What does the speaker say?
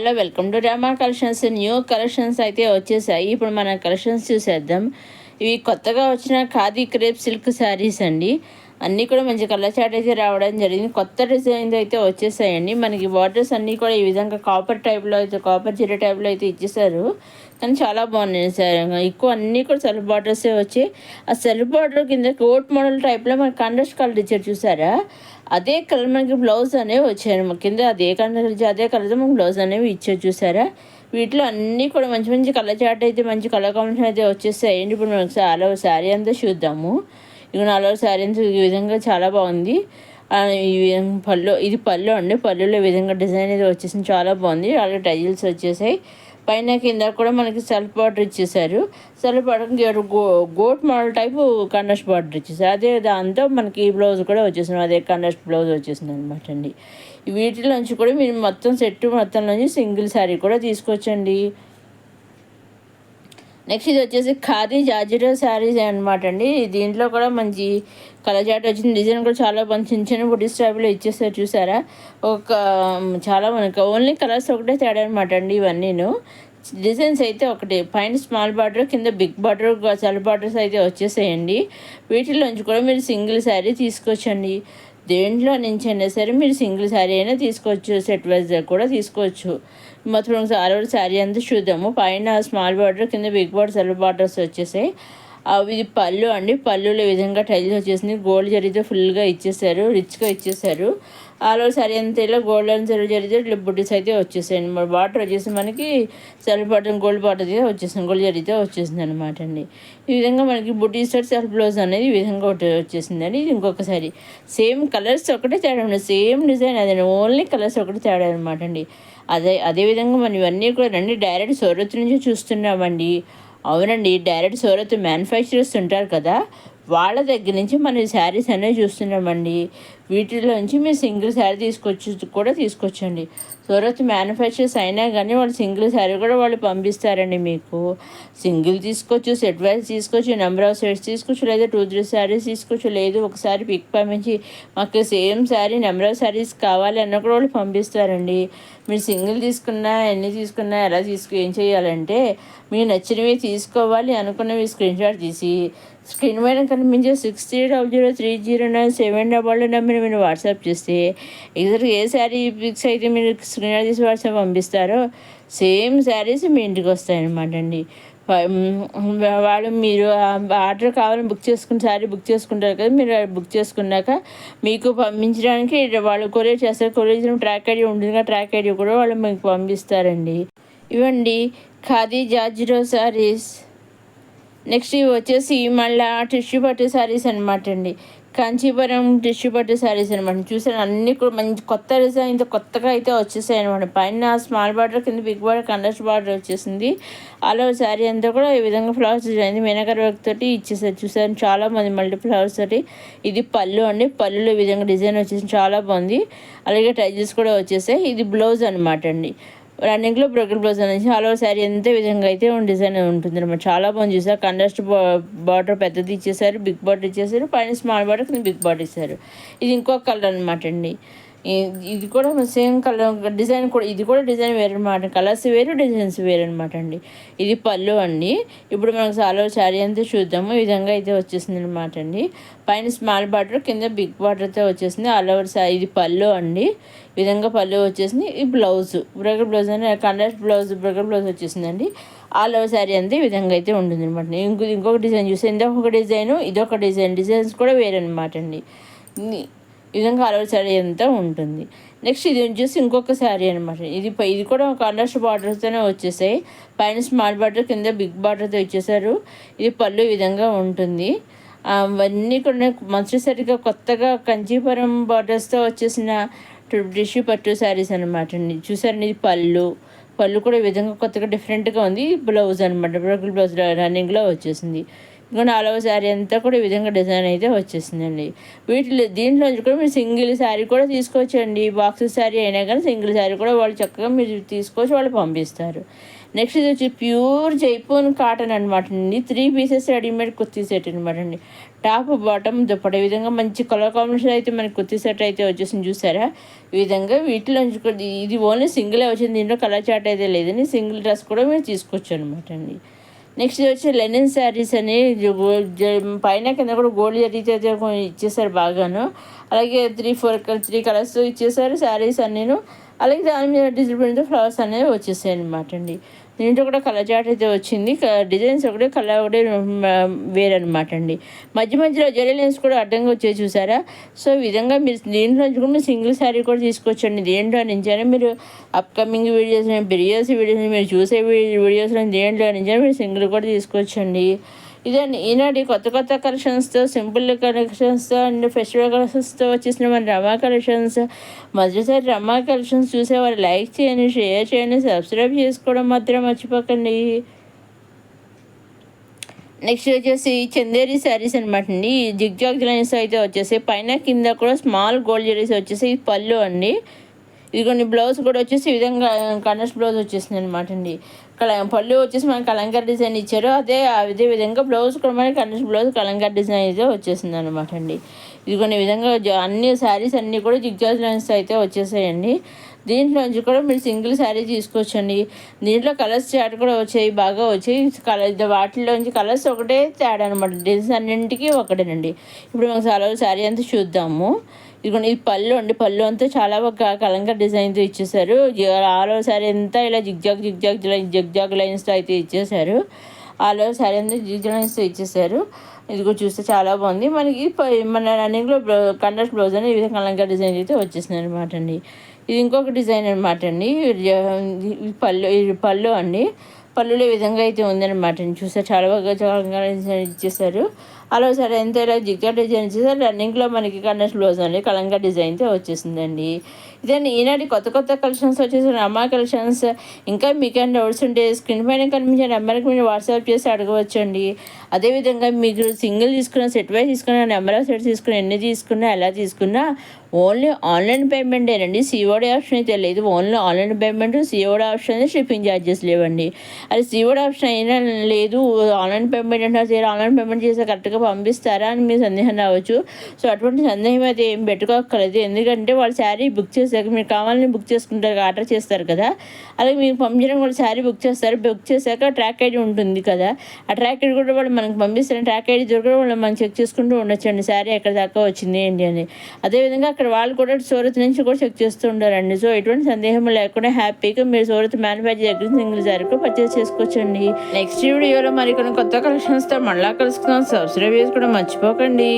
Hello, welcome to Rama collections. New collections అయితే వచ్చేసాయి. ఇప్పుడు మనం కలెక్షన్స్ చూసేద్దాం. ఇవి కొత్తగా వచ్చిన ఖాదీ క్రేప్ సిల్క్ శారీస్ అండి. అన్నీ కూడా మంచి కలర్ చాట్ అయితే రావడం జరిగింది. కొత్త డిజైన్స్ అయితే వచ్చేసాయండి. మనకి బార్డర్స్ అన్నీ కూడా ఈ విధంగా కాపర్ టైప్లో అయితే, కాపర్ జీరో టైప్లో అయితే ఇచ్చేసారు. కానీ చాలా బాగున్నాయి సార్. ఎక్కువ అన్నీ కూడా సెల్ఫ్ బార్డర్సే వచ్చి, ఆ సెల్ఫ్ బార్డర్ కింద కోట్ మోడల్ టైప్లో మనకి కాంట్రాస్ట్ కలర్ ఇచ్చారు చూసారా. అదే కలర్ మనకి బ్లౌజ్ అనేవి వచ్చాయి కింద. అదే కలర్ అదే కలర్తో మనకి బ్లౌజ్ అనేవి ఇచ్చారు చూసారా. వీటిలో అన్నీ కూడా మంచి మంచి కలర్ చాట్ అయితే, మంచి కలర్ కాంబినేషన్ అయితే వచ్చేసాయండి. ఇప్పుడు మనకి ఆల్ ఓవర్ శారీ అంతా చూద్దాము. ఇక ఆల్ ఓవర్ శారీ అంతా ఈ విధంగా చాలా బాగుంది. పళ్ళు, ఇది పళ్ళు అండి. పళ్ళులో ఈ విధంగా డిజైన్ అయితే వచ్చేసింది, చాలా బాగుంది. అలాగే టైల్స్ వచ్చేసాయి. పైన కింద కూడా మనకి సెల్ఫ్ బార్డర్ ఇచ్చేసారు. సెల్ఫ్ బార్డర్ గోట్ మోడల్ టైపు కండస్ట్ బార్డర్ ఇచ్చేసారు. అదే దాంతో మనకి బ్లౌజ్ కూడా వచ్చేసింది, అదే కండస్ట్ బ్లౌజ్ వచ్చేసింది అనమాట అండి. వీటిలోంచి కూడా మీరు మొత్తం సెట్ మొత్తంలోంచి సింగిల్ శారీ కూడా తీసుకోవచ్చండి. నెక్స్ట్ ఇది వచ్చేసి ఖాదీ జార్జెట్ శారీస్ అనమాట అండి. దీంట్లో కూడా మంచి కలర్ చాట్ వచ్చింది. డిజైన్ కూడా చాలా బాగుంది. చిన్న చిన్న బుటీస్ టైప్లో ఇచ్చేసారు చూసారా. చాలా మనకి ఓన్లీ కలర్స్ ఒకటే తేడా అనమాట అండి. ఇవన్నీను డిజైన్స్ అయితే ఒకటి, పైన స్మాల్ బార్డర్, కింద బిగ్ బార్డర్, సెల్ఫ్ బార్డర్స్ అయితే వచ్చేసాయండి. వీటిలోంచి కూడా మీరు సింగిల్ శారీ తీసుకోవచ్చండి. దేంట్లో నుంచి అయినా సరే మీరు సింగిల్ శారీ అయినా తీసుకోవచ్చు, సెట్ వైజ్ కూడా తీసుకోవచ్చు. మొత్తం ఆల్ ఓవర్ శారీ అంతా చూద్దాము. పైన స్మాల్ బార్డర్, కింద బిగ్ బార్డర్, సెల్ఫ్ బార్డర్స్ వచ్చేసాయి. ఇది పళ్ళు అండి. పళ్ళులో ఈ విధంగా టైల్స్ వచ్చేసింది. గోల్డ్ జరీతో ఫుల్గా ఇచ్చేసారు, రిచ్గా ఇచ్చేసారు. ఆల్ ఓవర్ శారీ అంతా ఇలా గోల్డ్ అండ్ సెల్ఫ్ జరీతో ఇట్లా బుట్టీస్ అయితే వచ్చేసాయండి. మరి బార్డర్ వచ్చేసి మనకి సెల్ఫ్ బార్డర్ గోల్డ్ బార్డర్ అయితే వచ్చేసింది, గోల్డ్ జరీతో వచ్చేసింది అనమాట అండి. ఈ విధంగా మనకి బుట్టీస్ సెల్ఫ్ బ్లౌజ్ అనేది ఈ విధంగా వచ్చేసిందండి. ఇది ఇంకొక శారీ. సేమ్ కలర్స్ ఒకటే తేడా ఉండదు, సేమ్ డిజైన్ అదే, ఓన్లీ కలర్స్ ఒకటే తేడా అనమాట అండి. అదేవిధంగా మనం ఇవన్నీ కూడా రండి డైరెక్ట్ సూరత్ నుంచి చూస్తున్నామండి. అవునండి, డైరెక్ట్ సూరత్ మ్యానుఫ్యాక్చరర్స్ ఉంటారు కదా, వాళ్ళ దగ్గర నుంచి మనం శారీస్ అనేవి చూస్తున్నామండి. వీటిలోంచి మీరు సింగిల్ శారీ తీసుకోవచ్చండి. సూరత్ మ్యానుఫ్యాక్చర్స్ అయినా కానీ వాళ్ళు సింగిల్ శారీ కూడా వాళ్ళు పంపిస్తారండి. మీకు సింగిల్ తీసుకోవచ్చు, సెట్ వైజ్ తీసుకోవచ్చు, నెంబర్ ఆఫ్ సెట్స్ తీసుకోవచ్చు, లేదా 2-3 శారీస్ తీసుకోవచ్చు. లేదు ఒకసారి పిక్ పంపించి మాకు same sari number of saris కావాలి అన్న కూడా వాళ్ళు పంపిస్తారండి. మీరు సింగిల్ తీసుకున్నా, ఎన్ని తీసుకున్నా ఏం చేయాలంటే, మీకు నచ్చినవి తీసుకోవాలి అనుకున్నవి స్క్రీన్ షాట్ తీసి స్క్రీన్ మీద కనిపించే 60003009 నెంబర్ మీరు వాట్సాప్ చేస్తే ఎగ్జాక్ట్గా ఏ శారీ పిక్స్ అయితే మీరు స్క్రీన్ షాట్ తీసి వాట్సాప్ పంపిస్తారో సేమ్ శారీస్ మీ ఇంటికి వస్తాయన్నమాట అండి. వాళ్ళు మీరు ఆర్డర్ కావాలని శారీ బుక్ చేసుకుంటారు కదా, మీరు బుక్ చేసుకున్నాక మీకు పంపించడానికి వాళ్ళు కొరియర్ చేస్తారు. కొరియర్ ట్రాక్ ఐడి ఉంటుంది కదా, ట్రాక్ ఐడి కూడా వాళ్ళు మీకు పంపిస్తారండి. ఇవ్వండి ఖాదీ జార్జెట్ శారీస్. నెక్స్ట్ ఇవి వచ్చేసి మళ్ళీ టిష్యూ పట్టు శారీస్ అనమాట అండి. కాంచీపురం టిష్యూ పట్టు శారీస్ అనమాట. చూసాను అన్నీ కూడా మంచి కొత్త డిజైన్తో కొత్తగా అయితే వచ్చేసాయి అనమాట. పైన స్మాల్ బార్డర్, కింద బిగ్ బార్డర్, కండస్ట్ బార్డర్ వచ్చేసింది. ఆల్ ఓవర్ శారీ అంతా కూడా ఈ విధంగా ఫ్లవర్స్ డిజైన్ మీనాకర్ వర్క్ తోటి ఇచ్చేసారు. చూసారు చాలా మంది మల్టీ ఫ్లవర్స్ తోటి. ఇది పళ్ళు అండి. పళ్ళులో ఈ విధంగా డిజైన్ వచ్చేసింది, చాలా బాగుంది. అలాగే టైజెస్ కూడా వచ్చేసాయి. ఇది బ్లౌజ్ అనమాట అండి. రన్నింగ్లో బ్రోకెన్ బ్లౌజ్ అనేసి ఆల్ ఓవర్ శారీ ఎంత విధంగా అయితే డిజైన్ ఉంటుంది అనమాట. చాలా బాగుంది. చూసారు కండస్ట్ బార్డర్ పెద్దది ఇచ్చేసారు, బిగ్ బార్డర్ ఇచ్చేసారు, పైన స్మాల్ బార్డర్, కింద బిగ్ బార్డర్ ఇచ్చారు. ఇది ఇంకొక కలర్ అనమాట అండి. ఇది కూడా సేమ్ కలర్ డిజైన్ కూడా, ఇది కూడా డిజైన్ వేరు అనమాట. కలర్స్ వేరు, డిజైన్స్ వేరు అనమాట అండి. ఇది పళ్ళు అండి. ఇప్పుడు మనకు ఆల్ ఓవర్ శారీ అంతా చూద్దాము. ఈ విధంగా అయితే వచ్చేసింది అనమాట అండి. పైన స్మాల్ బార్డర్, కింద బిగ్ బార్డర్తో వచ్చేసింది. ఆల్ ఓవర్ శారీ ఇది పళ్ళు అండి. ఈ విధంగా పళ్ళు వచ్చేసింది. ఈ బ్లౌజ్ బ్రగర్ బ్లౌజ్ అని కండస్ట్ బ్రగర్ బ్లౌజ్ వచ్చేసిందండి. ఆల్ ఓవర్ శారీ అంతా ఈ విధంగా అయితే ఉంటుంది అనమాట. ఇంకొక డిజైన్ చూస్తే ఇంకొక డిజైను, ఇదొక డిజైన్, డిజైన్స్ కూడా వేరే అనమాట అండి. ఈ విధంగా ఆల్ ఓవర్ శారీ అంతా ఉంటుంది. నెక్స్ట్ ఇది వచ్చేసి ఇంకొక శారీ అనమాట. ఇది కూడా కండస్ట్ బార్డర్తోనే వచ్చేసాయి. పైన స్మాల్ బార్డర్, కింద బిగ్ బార్డర్తో ఇచ్చేసారు. ఇది పళ్ళు ఈ విధంగా ఉంటుంది. అవన్నీ కూడా మంచిసరిగా కొత్తగా కంచీపురం బార్డర్స్తో వచ్చేసిన టిష్యూ పట్టు శారీస్ అనమాట అండి. చూసారండి, ఇది పళ్ళు కూడా ఈ విధంగా కొత్తగా డిఫరెంట్గా ఉంది. బ్లౌజ్ అనమాట, బ్రోకెన్ బ్లౌజ్ రన్నింగ్లో వచ్చేసింది. ఇంకా ఆల్ ఓవర్ శారీ అంతా కూడా ఈ విధంగా డిజైన్ అయితే వచ్చేసిందండి. దీంట్లో కూడా మీరు సింగిల్ శారీ కూడా తీసుకోవచ్చండి. బాక్స్ శారీ అయినా కానీ సింగిల్ శారీ కూడా వాళ్ళు చక్కగా మీరు తీసుకోవచ్చు, వాళ్ళు పంపిస్తారు. నెక్స్ట్ ఇది వచ్చి ప్యూర్ జైపూర్ కాటన్ అనమాట అండి. 3 పీసెస్ రెడీమేడ్ కుర్తీ సెట్ అనమాట అండి. టాప్ బాటమ్ దుప్పట ఈ విధంగా మంచి కలర్ కాంబినేషన్ అయితే మనకి కుర్తీ సెట్ అయితే వచ్చేసింది చూసారా. ఈ విధంగా వీటిలో ఇది ఓన్లీ సింగిలే వచ్చింది, దీంట్లో కలర్ చార్ట్ అయితే లేదని సింగిల్ డ్రెస్ కూడా మీరు తీసుకోవచ్చు అనమాట అండి. నెక్స్ట్ వచ్చి లెనిన్ శారీస్ అని పైన కింద కూడా గోల్డ్ జరిగితే ఇచ్చేసారు బాగాను. అలాగే 3 కలర్స్ ఇచ్చేసారు శారీస్ అన్నీను. అలాగే దాని మీద డిజిటల్ ఫ్లవర్స్ అనేవి వచ్చేసాయి అనమాట అండి. దీంట్లో కూడా కలర్ చార్ట్ అయితే వచ్చింది. డిజైన్స్ ఒకటే కలర్ ఒకటే వేరనమాట అండి. మధ్య మధ్యలో జరీ లైన్స్ కూడా అడ్డంగా వచ్చేది చూసారా. సో ఈ విధంగా మీరు దీంట్లో నుంచి కూడా సింగిల్ శారీ కూడా తీసుకోవచ్చండి. దేంట్లో నుంచి మీరు అప్కమింగ్ వీడియోస్ మీరు చూసే వీడియోస్లో దేంట్లో నుంచి మీరు సింగిల్ కూడా తీసుకోవచ్చండి. ఇదండి ఈనాటి కొత్త కలెక్షన్స్తో, సింపుల్ కలెక్షన్స్తో అండ్ ఫెస్టివల్ కలెక్షన్స్తో వచ్చేసిన మన రమా కలెక్షన్స్. మొదటిసారి రమా కలెక్షన్స్ చూసేవారు లైక్ చేయండి, షేర్ చేయండి, సబ్స్క్రైబ్ చేసుకోవడం మాత్రం మర్చిపోకండి. నెక్స్ట్ వచ్చేసి చందేరి శారీస్ అనమాట అండి. జిగ్జాగ్ లైన్స్ అయితే వచ్చేసి పైన కింద కూడా స్మాల్ గోల్డ్ జరీస్ వచ్చేసి పళ్ళు అండి. ఇది కొన్ని బ్లౌజ్ కూడా వచ్చేసి ఈ విధంగా కనర్స్ బ్లౌజ్ వచ్చేసింది అనమాట అండి. పళ్ళు వచ్చేసి మనకి కలంకార్ డిజైన్ ఇచ్చారు. అదే విధంగా బ్లౌజ్ కూడా మనకి కనర్స్ బ్లౌజ్ కలంకార్ డిజైన్ అయితే వచ్చేసింది అనమాట అండి. ఇది కొన్ని విధంగా అన్ని శారీస్ అన్నీ కూడా జిగ్జాగ్ లైన్స్ అయితే వచ్చేసాయండి. దీంట్లోంచి కూడా మీరు సింగిల్ శారీ తీసుకోవచ్చండి. దీంట్లో కలర్స్ చాట్ కూడా బాగా వచ్చాయి. వాటిలోంచి కలర్స్ ఒకటే తేడా అనమాట, డిజైన్స్ అన్నింటికి ఒకటేనండి. ఇప్పుడు మనం శారీ అంతా చూద్దాము. ఇదిగోండి ఇది పళ్ళు అండి. పళ్ళు అంతా చాలా ఒక కలంకార్ డిజైన్తో ఇచ్చేసారు. ఆల్ ఓవర్ శారీ అంతా ఇలా జిగ్జాగ్ లైన్స్తో అయితే ఇచ్చేసారు. ఆల్ ఓవర్ శారీ అంతా జిగ్జాగ్ లైన్స్తో ఇచ్చేసారు. ఇది కూడా చూస్తే చాలా బాగుంది. మనకి మన రన్నింగ్లో కంట్రాస్ట్ బ్లౌజ్ అని ఈ విధంగా కలంకార్ డిజైన్ అయితే వచ్చేసింది అనమాట అండి. ఇది ఇంకొక డిజైన్ అనమాట అండి. పళ్ళు అండి. పళ్ళులో ఈ విధంగా అయితే ఉందన్నమాట అండి. చూస్తే చాలా బాగా కలంకార్ డిజైన్ ఇచ్చేసారు. అలా సరే ఎంత ఇలా జిగ్జాగ్ డిజైన్ ఇచ్చేసారు. రన్నింగ్లో మనకి కన్నస్ బ్లౌజ్ అండి కలంకార్ డిజైన్తో వచ్చేసిందండి. ఇదండి ఈనాటి కొత్త కలెక్షన్స్ వచ్చేసి రమా కలెక్షన్స్. ఇంకా మీకు డౌట్స్ ఉంటే స్క్రీన్ పైన కనిపించే నెంబర్కి మీరు వాట్సాప్ చేసి అడగవచ్చండి. అదేవిధంగా మీకు సింగిల్ తీసుకున్న సెట్ వైజ్ తీసుకున్న నెంబర్ ఆఫ్ సెట్స్ తీసుకున్న ఎన్ని తీసుకున్నా ఎలా తీసుకున్నా ఓన్లీ ఆన్లైన్ పేమెంటేనండి. సిఓడి ఆప్షన్ అయితే లేదు. Only online payment, COD option అయితే షిప్పింగ్ ఛార్జెస్ లేవండి. అది సిఓడి ఆప్షన్ అయినా లేదు, ఆన్లైన్ పేమెంట్ అంటే ఆన్లైన్ పేమెంట్ చేస్తే కరెక్ట్గా పంపిస్తారా అని మీ సందేహం రావచ్చు. సో అటువంటి సందేహం అయితే ఏం పెట్టుకోక్కర్లేదు. ఎందుకంటే వాళ్ళు శారీ బుక్ చేశాక మీరు కావాలని బుక్ చేసుకుంటారు, ఆర్డర్ చేస్తారు కదా, అలాగే మీకు పంపించడం కూడా శారీ బుక్ చేస్తారు. బుక్ చేశాక ట్రాక్ ఐడి ఉంటుంది కదా, ఆ ట్రాక్ ఐడి కూడా వాళ్ళు మనకు పంపిస్తారు. ట్రాక్ ఐడి దొరకడం వాళ్ళు మనం చెక్ చేసుకుంటూ ఉండొచ్చండి శారీ ఎక్కడ దాకా వచ్చింది ఏంటి అని. అదేవిధంగా అక్కడ వాళ్ళు కూడా సూరత్ నుంచి కూడా చెక్ చేస్తూ ఉంటారండి. సో ఎటువంటి సందేహం లేకుండా హ్యాపీగా మీరు సూరత్ మ్యానుఫ్యాక్చర్ దగ్గర సింగిల్ శారీ కూడా పర్చేస్ చేసుకోవచ్చండి. నెక్స్ట్ వీడియోలో మరికొన్ని కొత్త కలెక్షన్స్తో మళ్ళా కలుసుకుందాం. సబ్స్క్రైబ్ చేసుకోవడం మర్చిపోకండి.